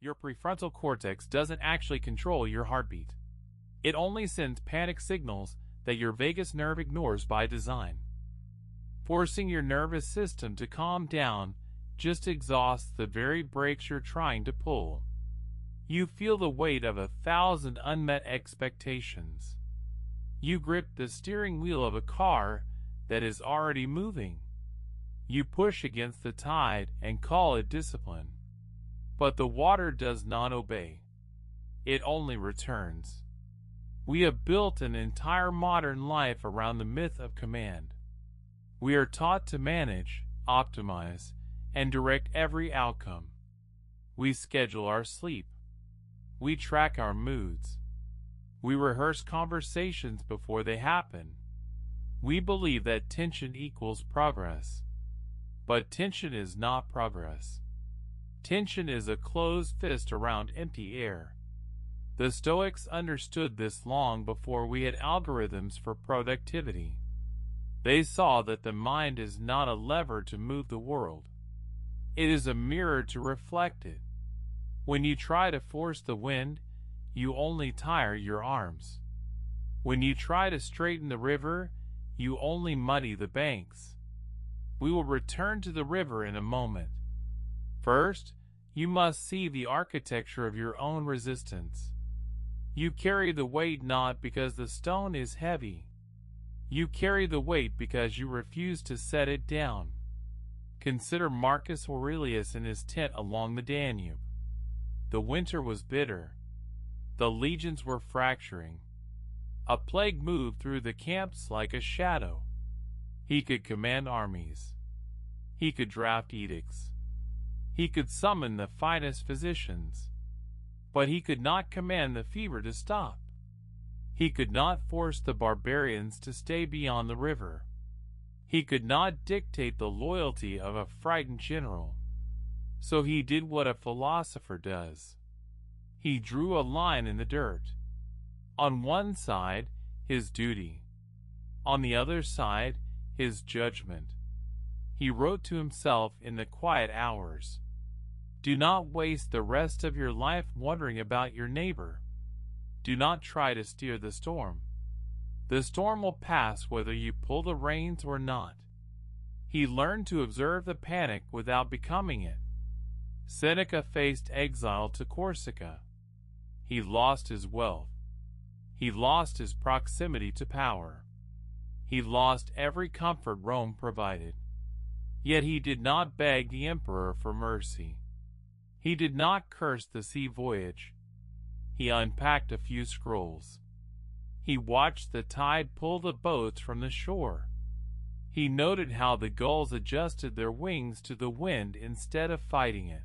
Your prefrontal cortex doesn't actually control your heartbeat. It only sends panic signals that your vagus nerve ignores by design. Forcing your nervous system to calm down just exhausts the very brakes you're trying to pull. You feel the weight of 1,000 unmet expectations. You grip the steering wheel of a car that is already moving. You push against the tide and call it discipline. But the water does not obey. It only returns. We have built an entire modern life around the myth of command. We are taught to manage, optimize, and direct every outcome. We schedule our sleep. We track our moods. We rehearse conversations before they happen. We believe that tension equals progress. But tension is not progress. Tension is a closed fist around empty air. The Stoics understood this long before we had algorithms for productivity. They saw that the mind is not a lever to move the world. It is a mirror to reflect it. When you try to force the wind, you only tire your arms. When you try to straighten the river, you only muddy the banks. We will return to the river in a moment. First, you must see the architecture of your own resistance. You carry the weight not because the stone is heavy. You carry the weight because you refuse to set it down. Consider Marcus Aurelius in his tent along the Danube. The winter was bitter. The legions were fracturing. A plague moved through the camps like a shadow. He could command armies. He could draft edicts. He could summon the finest physicians. But he could not command the fever to stop. He could not force the barbarians to stay beyond the river. He could not dictate the loyalty of a frightened general. So he did what a philosopher does. He drew a line in the dirt. On one side, his duty. On the other side, his judgment. He wrote to himself in the quiet hours, "Do not waste the rest of your life wondering about your neighbor. Do not try to steer the storm. The storm will pass whether you pull the reins or not." He learned to observe the panic without becoming it. Seneca faced exile to Corsica. He lost his wealth. He lost his proximity to power. He lost every comfort Rome provided. Yet he did not beg the emperor for mercy. He did not curse the sea voyage. He unpacked a few scrolls. He watched the tide pull the boats from the shore. He noted how the gulls adjusted their wings to the wind instead of fighting it.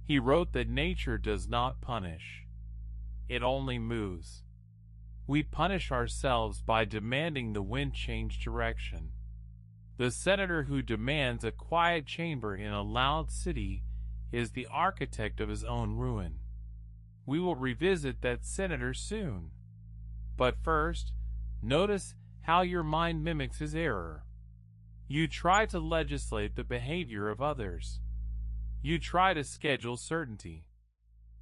He wrote that nature does not punish. It only moves. We punish ourselves by demanding the wind change direction. The senator who demands a quiet chamber in a loud city is the architect of his own ruin. We will revisit that senator soon. But first, notice how your mind mimics his error. You try to legislate the behavior of others. You try to schedule certainty.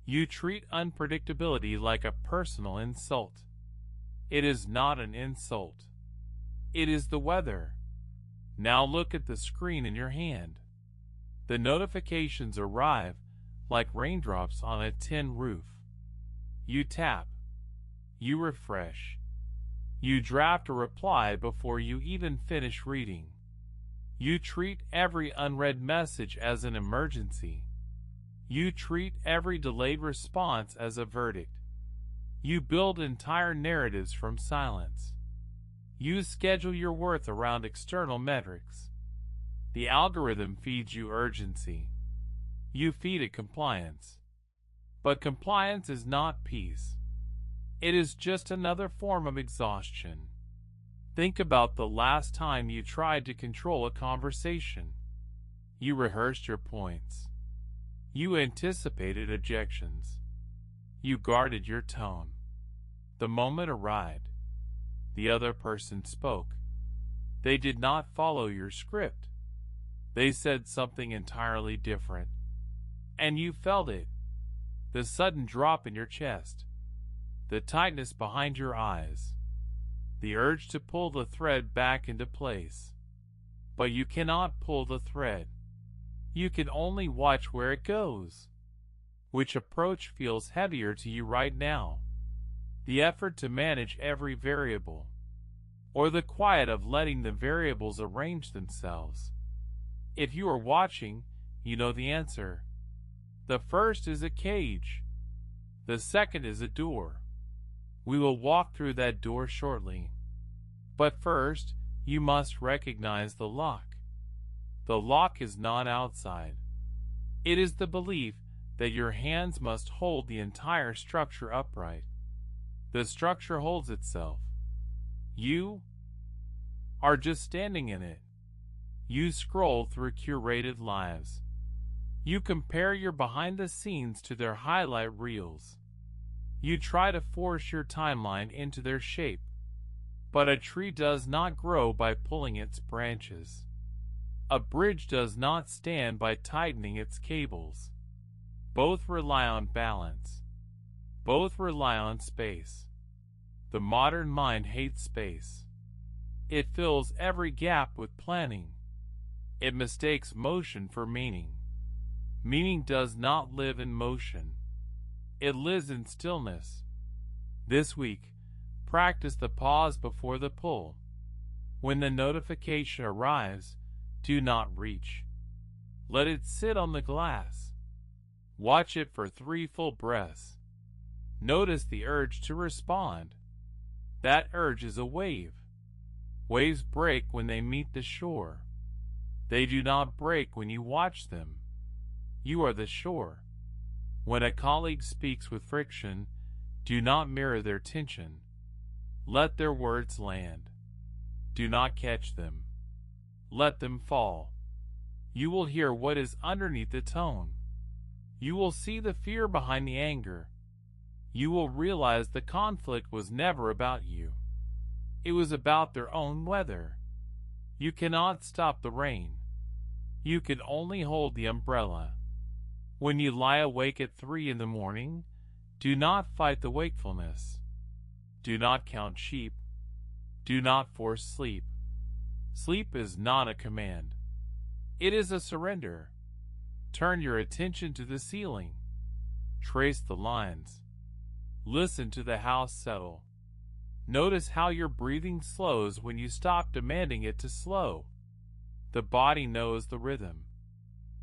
You treat unpredictability like a personal insult. It is not an insult. It is the weather. Now look at the screen in your hand. The notifications arrive like raindrops on a tin roof. You tap. You refresh. You draft a reply before you even finish reading. You treat every unread message as an emergency. You treat every delayed response as a verdict. You build entire narratives from silence. You schedule your worth around external metrics. The algorithm feeds you urgency. You feed it compliance. But compliance is not peace. It is just another form of exhaustion. Think about the last time you tried to control a conversation. You rehearsed your points. You anticipated objections. You guarded your tone. The moment arrived. The other person spoke. They did not follow your script. They said something entirely different. And you felt it. the sudden drop in your chest, the tightness behind your eyes, the urge to pull the thread back into place. But you cannot pull the thread. You can only watch where it goes. Which approach feels heavier to you right now? The effort to manage every variable, or the quiet of letting the variables arrange themselves? If you are watching, you know the answer. The first is a cage. The second is a door. We will walk through that door shortly. But first, you must recognize the lock. The lock is not outside. It is the belief that your hands must hold the entire structure upright. The structure holds itself. You are just standing in it. You scroll through curated lives. You compare your behind the scenes to their highlight reels. You try to force your timeline into their shape. But a tree does not grow by pulling its branches. A bridge does not stand by tightening its cables. Both rely on balance. Both rely on space. The modern mind hates space. It fills every gap with planning. It mistakes motion for meaning. Meaning does not live in motion. It lives in stillness. This week, practice the pause before the pull. When the notification arrives, do not reach. Let it sit on the glass. Watch it for 3 full breaths. Notice the urge to respond. That urge is a wave. Waves break when they meet the shore. They do not break when you watch them. You are the shore. When a colleague speaks with friction, do not mirror their tension. Let their words land. Do not catch them. Let them fall. You will hear what is underneath the tone. You will see the fear behind the anger. You will realize the conflict was never about you. It was about their own weather. You cannot stop the rain. You can only hold the umbrella. When you lie awake at 3 in the morning, do not fight the wakefulness. Do not count sheep. Do not force sleep. Sleep is not a command. It is a surrender. Turn your attention to the ceiling. Trace the lines. Listen to the house settle. Notice how your breathing slows when you stop demanding it to slow. The body knows the rhythm.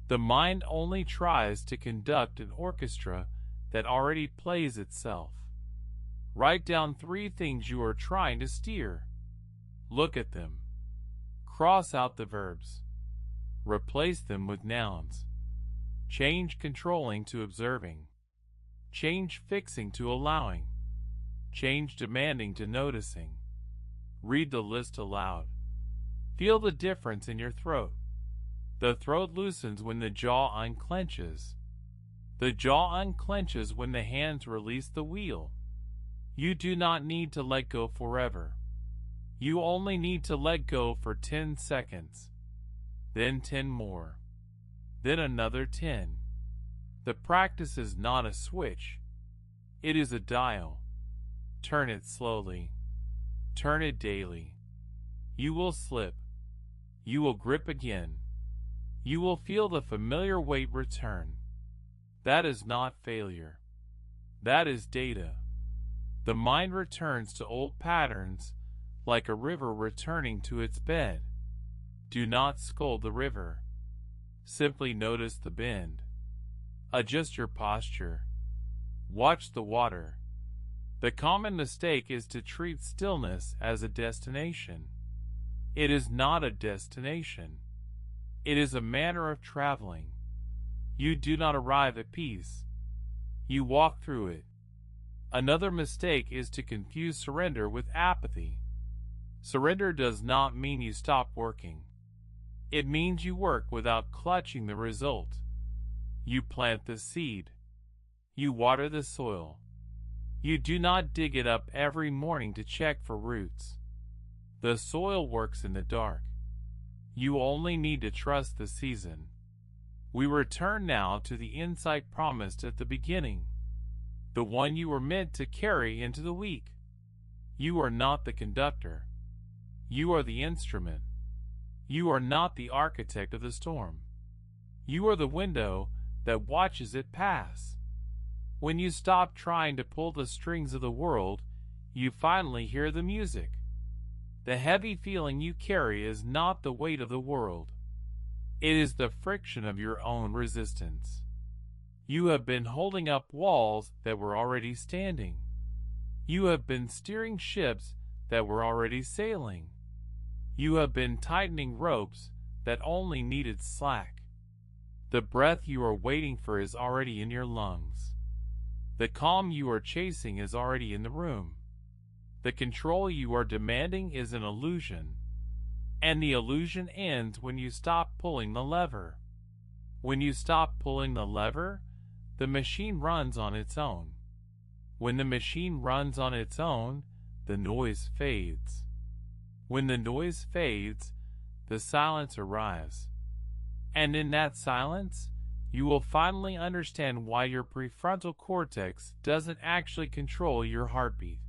The mind only tries to conduct an orchestra that already plays itself. Write down 3 things you are trying to steer. Look at them. Cross out the verbs. Replace them with nouns. Change controlling to observing. Change fixing to allowing. Change demanding to noticing. Read the list aloud. Feel the difference in your throat. The throat loosens when the jaw unclenches. The jaw unclenches when the hands release the wheel. You do not need to let go forever. You only need to let go for 10 seconds. Then 10 more. Then another 10. The practice is not a switch. It is a dial. Turn it slowly. Turn it daily. You will slip. You will grip again. You will feel the familiar weight return. That is not failure. That is data. The mind returns to old patterns like a river returning to its bed. Do not scold the river. Simply notice the bend. Adjust your posture. Watch the water. The common mistake is to treat stillness as a destination. It is not a destination. It is a manner of traveling. You do not arrive at peace. You walk through it. Another mistake is to confuse surrender with apathy. Surrender does not mean you stop working. It means you work without clutching the result. You plant the seed. You water the soil. You do not dig it up every morning to check for roots. The soil works in the dark. You only need to trust the season. We return now to the insight promised at the beginning. the one you were meant to carry into the week. You are not the conductor. You are the instrument. You are not the architect of the storm. You are the window that watches it pass. When you stop trying to pull the strings of the world, you finally hear the music. The heavy feeling you carry is not the weight of the world. It is the friction of your own resistance. You have been holding up walls that were already standing. You have been steering ships that were already sailing. You have been tightening ropes that only needed slack. The breath you are waiting for is already in your lungs. The calm you are chasing is already in the room. The control you are demanding is an illusion. And the illusion ends when you stop pulling the lever. When you stop pulling the lever, the machine runs on its own. When the machine runs on its own, the noise fades. When the noise fades, the silence arrives. And in that silence, you will finally understand why your prefrontal cortex doesn't actually control your heartbeat.